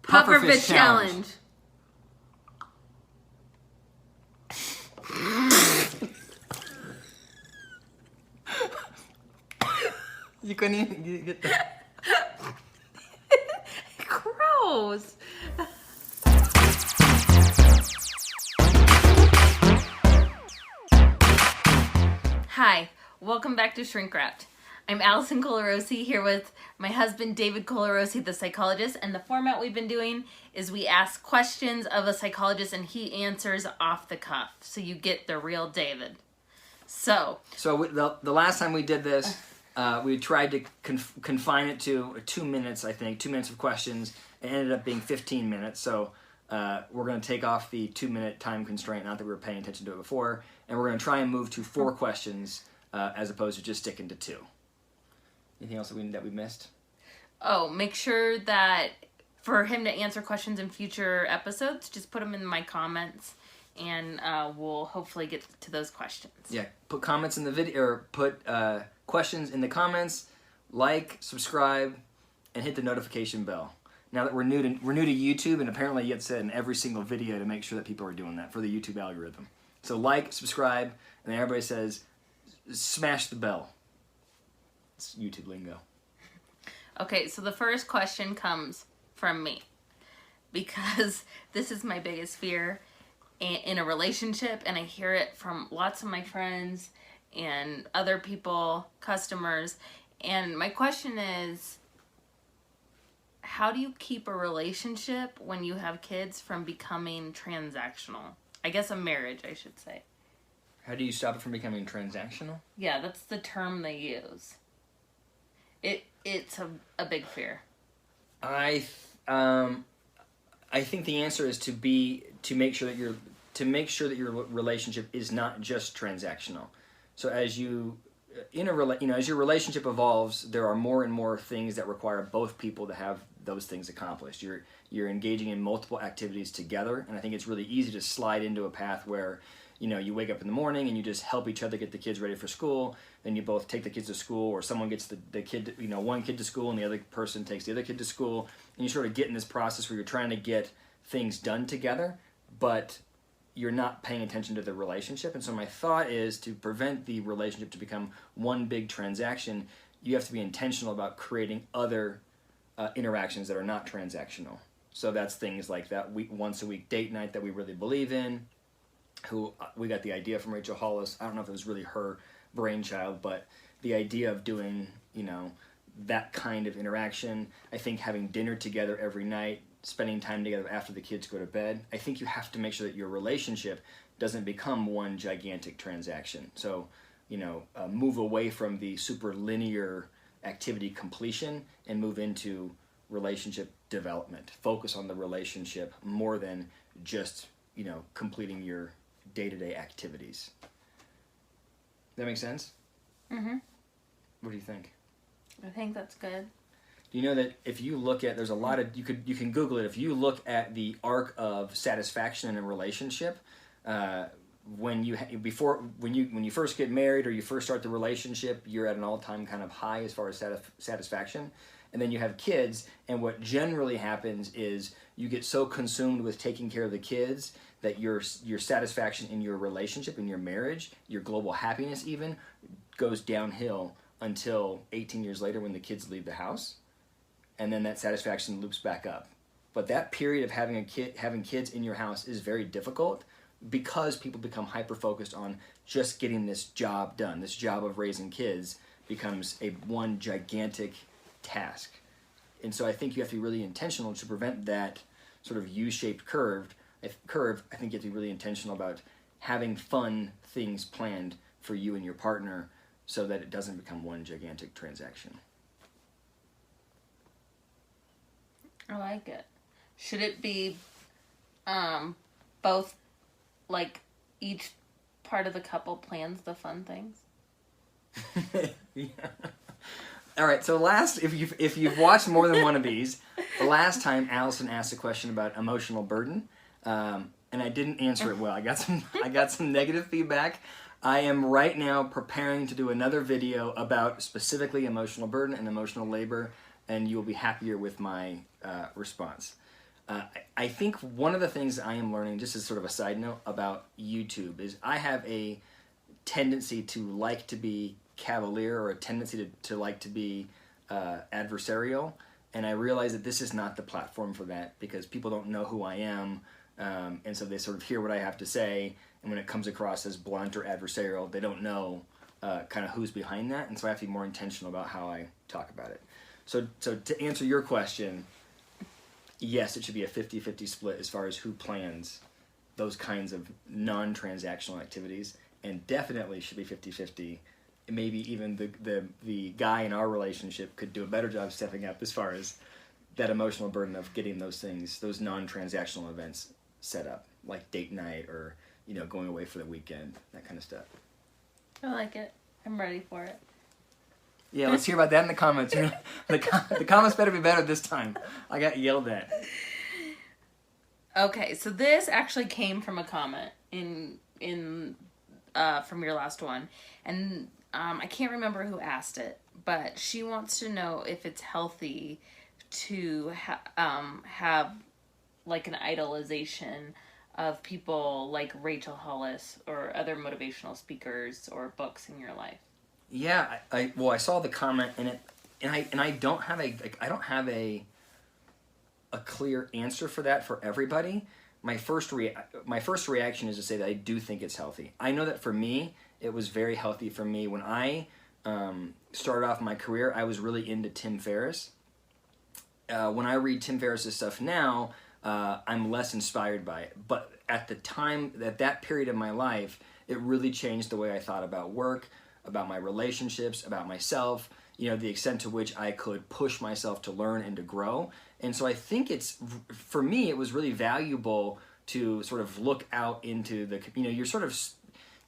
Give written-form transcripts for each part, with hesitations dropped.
Pufferfish challenge. You couldn't even get that. Gross. Hi, welcome back to Shrink Wrapped. I'm Allison Colarosi here with my husband David Colarosi, the psychologist, and the format we've been doing is we ask questions of a psychologist and he answers off the cuff, so you get the real David. So the last time we did this, we tried to confine it to 2 minutes, I think, 2 minutes of questions. It ended up being 15 minutes, so we're going to take off the 2 minute time constraint, not that we were paying attention to it before, and we're going to try and move to 4 questions as opposed to just sticking to 2. Anything else that we missed? Oh, make sure that for him to answer questions in future episodes, just put them in my comments, and we'll hopefully get to those questions. Yeah, put comments in the video, or put questions in the comments, like, subscribe, and hit the notification bell. Now that we're new to YouTube, and apparently you get said in every single video to make sure that people are doing that for the YouTube algorithm. So like, subscribe, and then everybody says, smash the bell. It's YouTube lingo. Okay, so the first question comes from me because this is my biggest fear in a relationship, and I hear it from lots of my friends and other people, customers, and my question is, how do you keep a relationship when you have kids from becoming transactional? I guess a marriage, I should say. How do you stop it from becoming transactional? Yeah, that's the term they use. It's a big fear. I think the answer is to make sure that your relationship is not just transactional. So as your relationship evolves, there are more and more things that require both people to have those things accomplished. You're engaging in multiple activities together, and I think it's really easy to slide into a path where you wake up in the morning and you just help each other get the kids ready for school. Then you both take the kids to school, or someone gets the kid, one kid to school and the other person takes the other kid to school. And you sort of get in this process where you're trying to get things done together, but you're not paying attention to the relationship. And so my thought is, to prevent the relationship to become one big transaction, you have to be intentional about creating other interactions that are not transactional. So that's things like that once a week date night that we really believe in. We got the idea from Rachel Hollis. I don't know if it was really her brainchild, but the idea of doing, that kind of interaction. I think having dinner together every night, spending time together after the kids go to bed. I think you have to make sure that your relationship doesn't become one gigantic transaction. So, move away from the super linear activity completion and move into relationship development. Focus on the relationship more than just, completing your day-to-day activities. That make sense? Mm-hmm. What do you think? I think that's good. Do you know that if you look at, there's a lot of, you can Google it, if you look at the arc of satisfaction in a relationship, when you first get married or you first start the relationship, you're at an all-time kind of high as far as satisfaction. And then you have kids, and what generally happens is you get so consumed with taking care of the kids that your satisfaction in your relationship, in your marriage, your global happiness even, goes downhill until 18 years later when the kids leave the house, and then that satisfaction loops back up. But that period of having kids in your house is very difficult because people become hyper-focused on just getting this job done. This job of raising kids becomes one gigantic task. And so I think you have to be really intentional to prevent that sort of U-shaped curve. I think you have to be really intentional about having fun things planned for you and your partner so that it doesn't become one gigantic transaction. I like it. Should it be both, like, each part of the couple plans the fun things? Yeah. All right, so if you've watched more than one of these, the last time Allison asked a question about emotional burden, and I didn't answer it well. I got some negative feedback. I am right now preparing to do another video about specifically emotional burden and emotional labor, and you will be happier with my response. I think one of the things I am learning, just as sort of a side note about YouTube, is I have a tendency to like to be cavalier, or a tendency to like to be adversarial, and I realize that this is not the platform for that, because people don't know who I am, and so they sort of hear what I have to say, and when it comes across as blunt or adversarial, they don't know kind of who's behind that, and so I have to be more intentional about how I talk about it. So to answer your question, yes, it should be a 50-50 split as far as who plans those kinds of non-transactional activities, and definitely should be 50-50. Maybe even the guy in our relationship could do a better job stepping up as far as that emotional burden of getting those things, those non-transactional events set up, like date night, or going away for the weekend, that kind of stuff. I like it. I'm ready for it. Yeah, let's hear about that in the comments. The comments better be better this time. I got yelled at. Okay, so this actually came from a comment in from your last one, and I can't remember who asked it, but she wants to know if it's healthy to have like an idolization of people like Rachel Hollis or other motivational speakers or books in your life. Yeah, I saw the comment in it, and I don't have a clear answer for that for everybody. My first reaction is to say that I do think it's healthy. I know that for me, it was very healthy for me when I started off my career. I was really into Tim Ferriss. When I read Tim Ferriss's stuff now, I'm less inspired by it. But at the time, at that period of my life, it really changed the way I thought about work, about my relationships, about myself, the extent to which I could push myself to learn and to grow. And so I think for me, it was really valuable to sort of look out into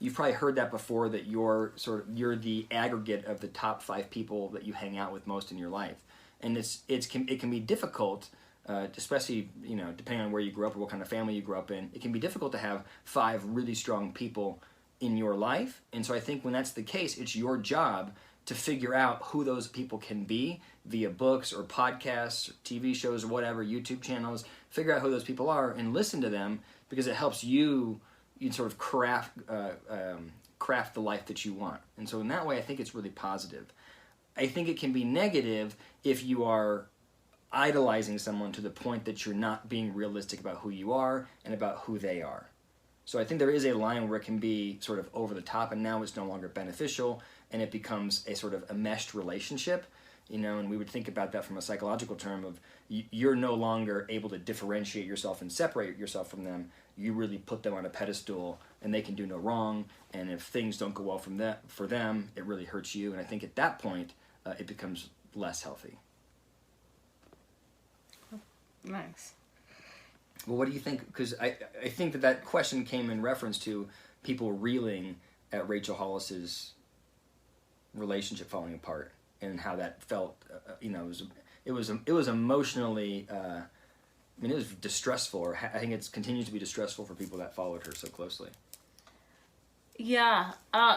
you've probably heard that before, that you're the aggregate of the top 5 people that you hang out with most in your life. And it can be difficult, especially, depending on where you grew up or what kind of family you grew up in. It can be difficult to have 5 really strong people in your life. And so I think when that's the case, it's your job to figure out who those people can be via books or podcasts, or TV shows, or whatever, YouTube channels. Figure out who those people are and listen to them, because it helps you sort of craft the life that you want. And so in that way, I think it's really positive. I think it can be negative if you are idolizing someone to the point that you're not being realistic about who you are and about who they are. So I think there is a line where it can be sort of over the top, and now it's no longer beneficial, and it becomes a sort of a meshed relationship, and we would think about that from a psychological term of you're no longer able to differentiate yourself and separate yourself from them. You really put them on a pedestal, and they can do no wrong, and if things don't go well for them, it really hurts you, and I think at that point, it becomes less healthy. Nice. Well, what do you think? Because I think that question came in reference to people reeling at Rachel Hollis's relationship falling apart, and how that felt. It was emotionally. It was distressful, or I think it continues to be distressful for people that followed her so closely. Yeah,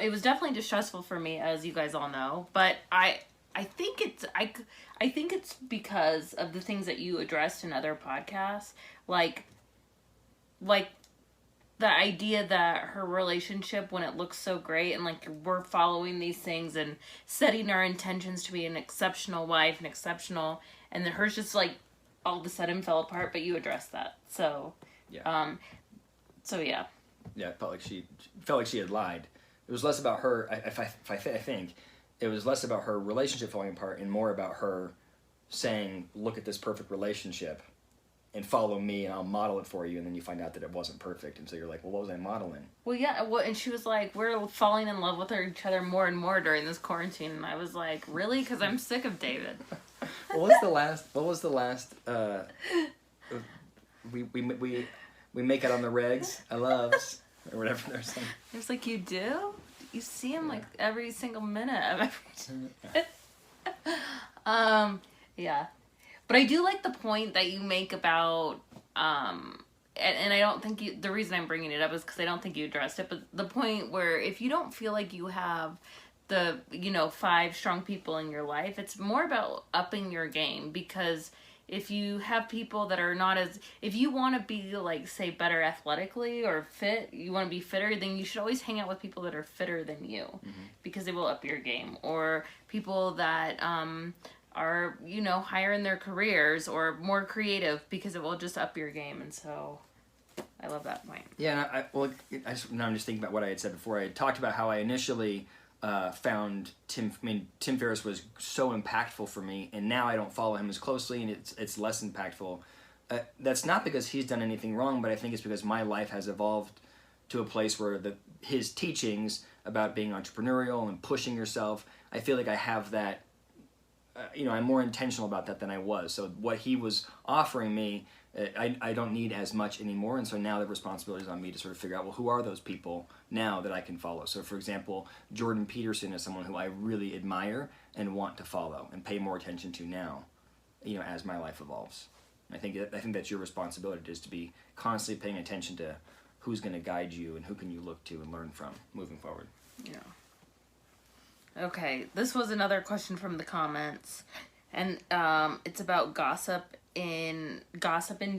it was definitely distressful for me, as you guys all know. But I think it's because of the things that you addressed in other podcasts, like the idea that her relationship, when it looks so great, and like we're following these things and setting our intentions to be an exceptional wife and exceptional, and then hers just like all of a sudden fell apart. But you addressed that, so yeah. Yeah. Yeah, it felt like she had lied. It was less about her. I think it was less about her relationship falling apart and more about her saying, "Look at this perfect relationship, and follow me, and I'll model it for you." And then you find out that it wasn't perfect, and so you're like, "Well, what was I modeling?" Well, yeah. Well, and she was like, "We're falling in love with each other more and more during this quarantine," and I was like, "Really?" Because I'm sick of David. What was the last? We make it on the regs. I loves, or whatever they're saying. It's like, you do? You see him like every single minute of every day. Yeah. But I do like the point that you make about, and I don't think the reason I'm bringing it up is because I don't think you addressed it, but the point where if you don't feel like you have the, 5 strong people in your life, it's more about upping your game, because if you have people that are not as, if you want to be like, say, better athletically or fit, you want to be fitter, then you should always hang out with people that are fitter than you, because they will up your game. Or people that are, you know, higher in their careers or more creative, because it will just up your game. And so I love that point. Yeah, and now I'm just thinking about what I had said before. I had talked about how I initially found Tim Ferriss was so impactful for me, and now I don't follow him as closely, and it's less impactful. That's not because he's done anything wrong, but I think it's because my life has evolved to a place where his teachings about being entrepreneurial and pushing yourself, I feel like I have that. I'm more intentional about that than I was. So what he was offering me, I don't need as much anymore, and so now the responsibility is on me to sort of figure out, well, who are those people now that I can follow? So, for example, Jordan Peterson is someone who I really admire and want to follow and pay more attention to now, as my life evolves. I think that's your responsibility, is to be constantly paying attention to who's going to guide you and who can you look to and learn from moving forward. Yeah. Okay, this was another question from the comments, and it's about gossip in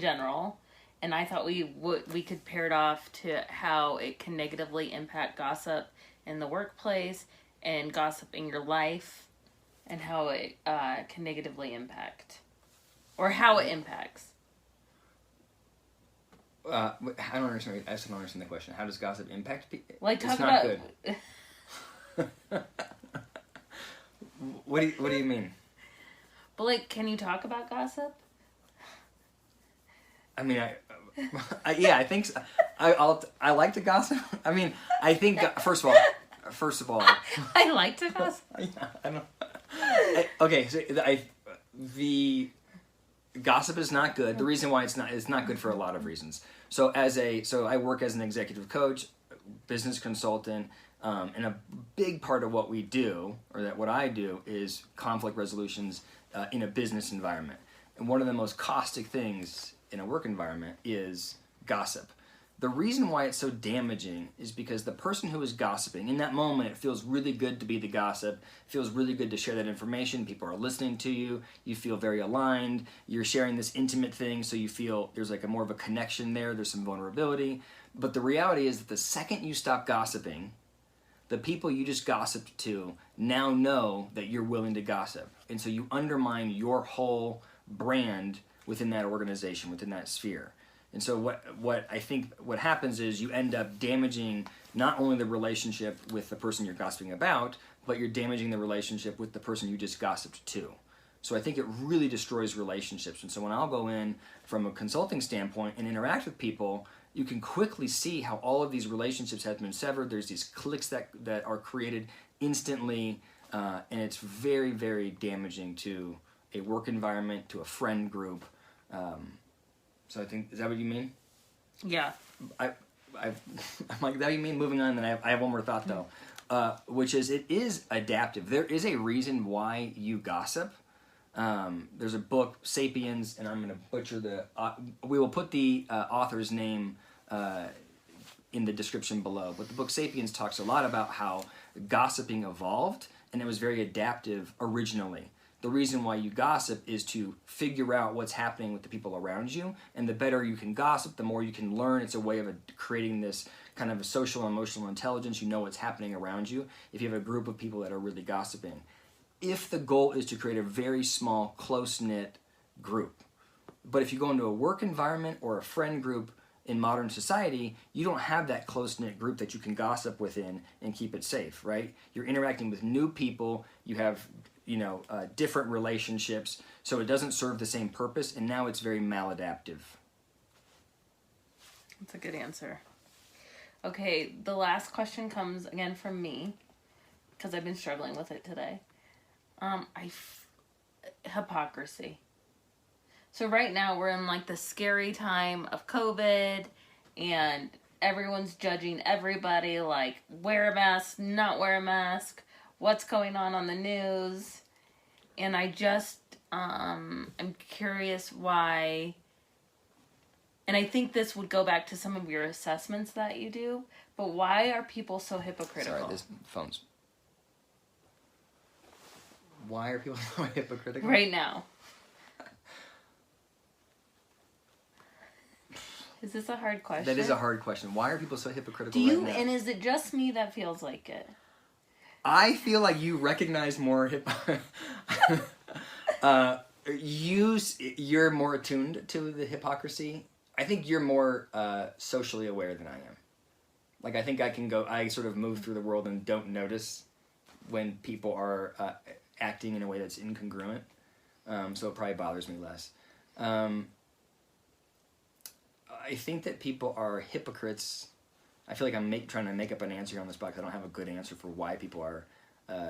general, and I thought we could pair it off to how it can negatively impact gossip in the workplace and gossip in your life, and how it can negatively impact, or how it impacts. I don't understand. I still don't understand the question. How does gossip impact people? Like, talk about good. What do you mean? But like, can you talk about gossip? I mean, I think so. I like to gossip. I mean, I think first of all, I like to gossip. Yeah, I don't. Okay, so the gossip is not good. The reason why it's not good for a lot of reasons. So I work as an executive coach, business consultant. And a big part of what we do, what I do, is conflict resolutions in a business environment. And one of the most caustic things in a work environment is gossip. The reason why it's so damaging is because the person who is gossiping, in that moment, it feels really good to be the gossip. It feels really good to share that information. People are listening to you. You feel very aligned. You're sharing this intimate thing, so you feel there's like more of a connection there. There's some vulnerability. But the reality is that the second you stop gossiping, the people you just gossiped to now know that you're willing to gossip. And so you undermine your whole brand within that organization, within that sphere. And so what I think what happens is you end up damaging not only the relationship with the person you're gossiping about, but you're damaging the relationship with the person you just gossiped to. So I think it really destroys relationships. And so when I'll go in from a consulting standpoint and interact with people, you can quickly see how all of these relationships have been severed. There's these cliques that are created instantly, and it's very, very damaging to a work environment, to a friend group. So I think, is that what you mean? Yeah. I'm like, that you mean? Moving on, then I have one more thought, though, which is it is adaptive. There is a reason why you gossip. There's a book, Sapiens, and I'm going to butcher we will put the author's name in the description below. But the book Sapiens talks a lot about how gossiping evolved, and it was very adaptive originally. The reason why you gossip is to figure out what's happening with the people around you, and the better you can gossip, the more you can learn. It's a way of creating this kind of a social and emotional intelligence. You know what's happening around you if you have a group of people that are really gossiping. If the goal is to create a very small, close-knit group. But if you go into a work environment or a friend group in modern society, you don't have that close-knit group that you can gossip within and keep it safe, right? You're interacting with new people, you have different relationships, so it doesn't serve the same purpose, and now it's very maladaptive. That's a good answer. Okay, the last question comes again from me, because I've been struggling with it today. Hypocrisy. So right now we're in like the scary time of COVID, and everyone's judging everybody, like wear a mask, not wear a mask, what's going on the news. And I just I'm curious why, and I think this would go back to some of your assessments that you do, but why are people so hypocritical? Sorry, this phone's... Why are people so hypocritical? Right now. Is this a hard question? That is a hard question. Why are people so hypocritical Do you, right now? and is it just me that feels like it? I feel like you recognize more you're more attuned to the hypocrisy. I think you're more socially aware than I am. Like, I think I sort of move through the world and don't notice when people are acting in a way that's incongruent. So it probably bothers me less. I think that people are hypocrites. I feel like I'm trying to make up an answer here on the spot because I don't have a good answer for why people are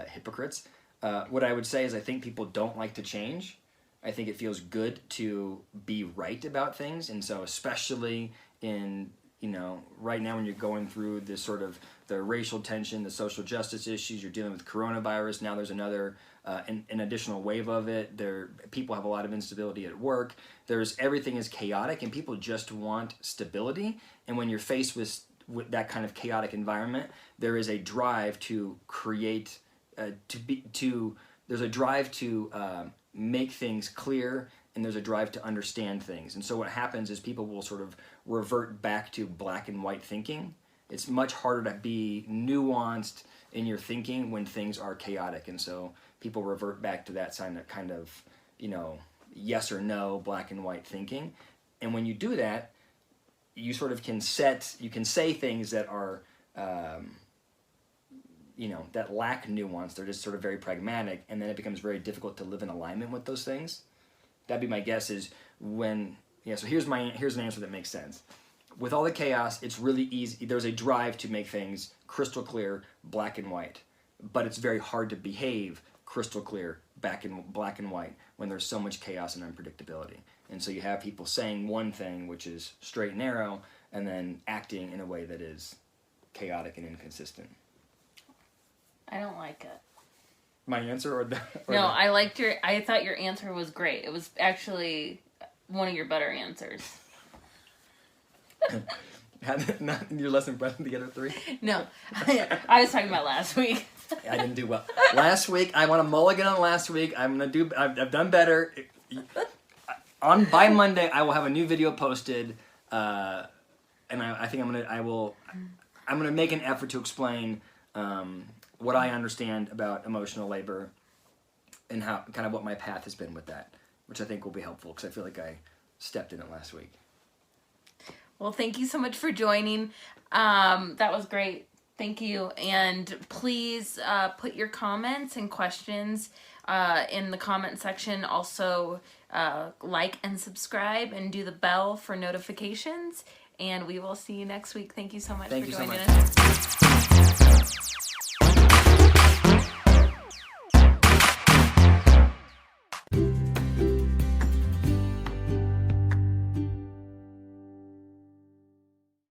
hypocrites. What I would say is I think people don't like to change. I think it feels good to be right about things, and so especially in, right now when you're going through this sort of the racial tension, the social justice issues, you're dealing with coronavirus, now there's another an additional wave of it. People have a lot of instability at work. Everything is chaotic, and people just want stability. And when you're faced with that kind of chaotic environment, there is a drive to create, there's a drive to make things clear, and there's a drive to understand things. And so what happens is people will sort of revert back to black and white thinking. It's much harder to be nuanced in your thinking when things are chaotic, and so people revert back to that kind of, yes or no, black and white thinking. And when you do that, you sort of can say things that are, that lack nuance. They're just sort of very pragmatic, and then it becomes very difficult to live in alignment with those things. That'd be my guess is so here's an answer that makes sense. With all the chaos, it's really easy. There's a drive to make things crystal clear, black and white, but it's very hard to behave crystal clear, black and white, when there's so much chaos and unpredictability. And so you have people saying one thing, which is straight and narrow, and then acting in a way that is chaotic and inconsistent. I don't like it. My answer or No, I thought your answer was great. It was actually one of your better answers. You're less impressed with the other three? No, I was talking about last week. I didn't do well. Last week, I want to mulligan on last week. I've done better. By Monday, I will have a new video posted, and I think I'm gonna make an effort to explain what I understand about emotional labor and how kind of what my path has been with that, which I think will be helpful because I feel like I stepped in it last week. Well, thank you so much for joining. That was great. Thank you. And please put your comments and questions in the comment section. Also, like and subscribe and do the bell for notifications. And we will see you next week. Thank you so much for joining us.